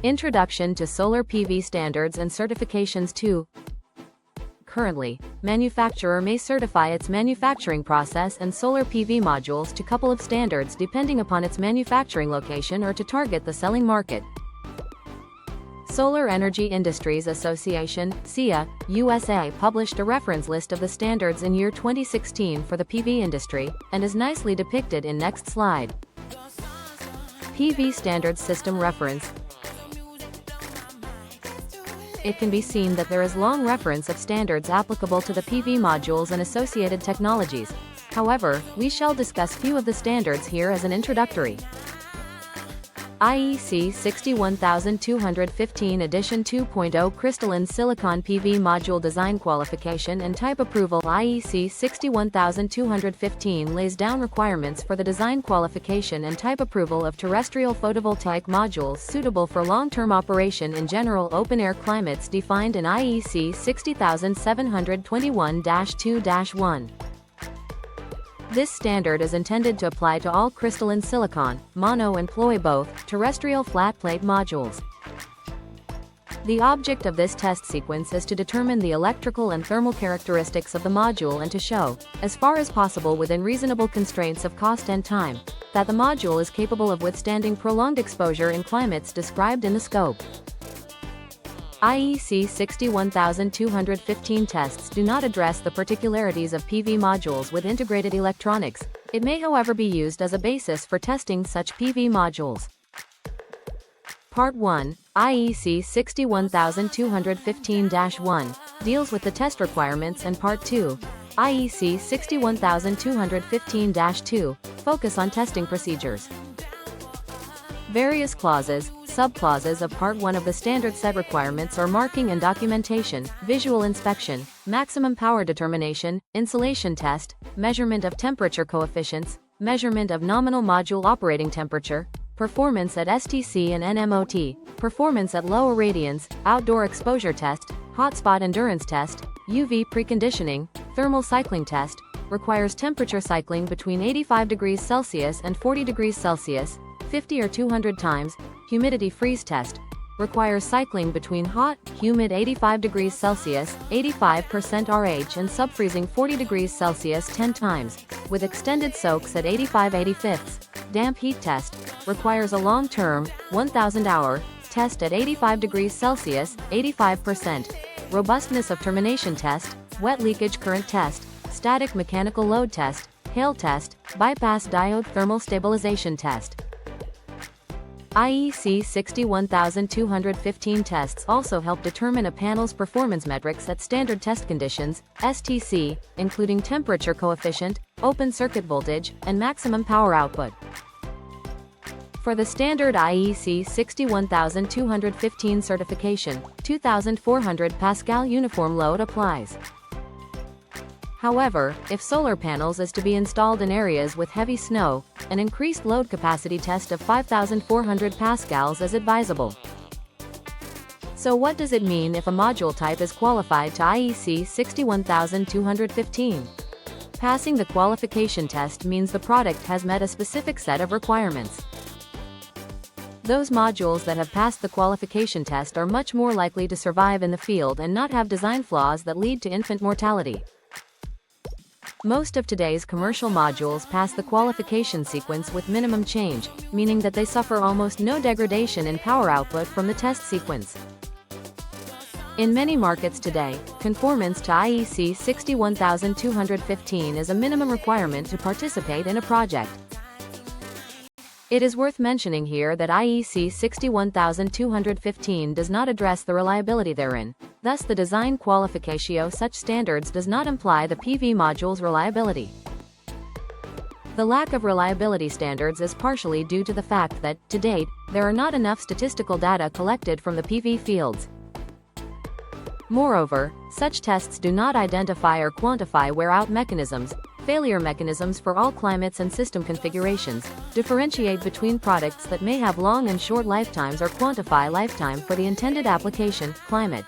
Introduction to Solar PV Standards and Certifications 2. Currently, manufacturer may certify its manufacturing process and solar PV modules to couple of standards depending upon its manufacturing location or to target the selling market. Solar Energy Industries Association, SEIA, USA published a reference list of the standards in year 2016 for the PV industry, and is nicely depicted in next slide. PV Standards System Reference. It can be seen that there is long reference of standards applicable to the PV modules and associated technologies. However, we shall discuss few of the standards here as an introductory. IEC 61215 Edition 2.0 Crystalline Silicon PV Module Design Qualification and Type Approval. IEC 61215 lays down requirements for the design qualification and type approval of terrestrial photovoltaic modules suitable for long-term operation in general open-air climates defined in IEC 60721-2-1. This standard is intended to apply to all crystalline silicon, mono and ploy both, terrestrial flat plate modules. The object of this test sequence is to determine the electrical and thermal characteristics of the module and to show, as far as possible within reasonable constraints of cost and time, that the module is capable of withstanding prolonged exposure in climates described in the scope. IEC 61215 tests do not address the particularities of PV modules with integrated electronics. It may, however, be used as a basis for testing such PV modules. Part 1, IEC 61215-1, deals with the test requirements, and Part 2, IEC 61215-2, focus on testing procedures. Various clauses, subclauses of Part 1 of the standard set requirements are marking and documentation, visual inspection, maximum power determination, insulation test, measurement of temperature coefficients, measurement of nominal module operating temperature, performance at STC and NMOT, performance at low irradiance, outdoor exposure test, hotspot endurance test, UV preconditioning, thermal cycling test, requires temperature cycling between 85 degrees Celsius and 40 degrees Celsius, 50 or 200 times, humidity freeze test, requires cycling between hot, humid 85 degrees Celsius, 85% RH and subfreezing 40 degrees Celsius 10 times, with extended soaks at 85/85, damp heat test, requires a long-term, 1,000-hour, test at 85 degrees Celsius, 85%, robustness of termination test, wet leakage current test, static mechanical load test, hail test, bypass diode thermal stabilization test. IEC 61215 tests also help determine a panel's performance metrics at standard test conditions, STC, including temperature coefficient, open circuit voltage, and maximum power output. For the standard IEC 61215 certification, 2400 Pascal uniform load applies. However, if solar panels is to be installed in areas with heavy snow, an increased load capacity test of 5400 pascals is advisable. So what does it mean if a module type is qualified to IEC 61215? Passing the qualification test means the product has met a specific set of requirements. Those modules that have passed the qualification test are much more likely to survive in the field and not have design flaws that lead to infant mortality. Most of today's commercial modules pass the qualification sequence with minimum change, meaning that they suffer almost no degradation in power output from the test sequence. In many markets today, conformance to IEC 61215 is a minimum requirement to participate in a project. It is worth mentioning here that IEC 61215 does not address the reliability therein. Thus, the design qualification such standards does not imply the PV module's reliability. The lack of reliability standards is partially due to the fact that, to date, there are not enough statistical data collected from the PV fields. Moreover, such tests do not identify or quantify wear-out mechanisms, failure mechanisms for all climates and system configurations, differentiate between products that may have long and short lifetimes or quantify lifetime for the intended application, climate.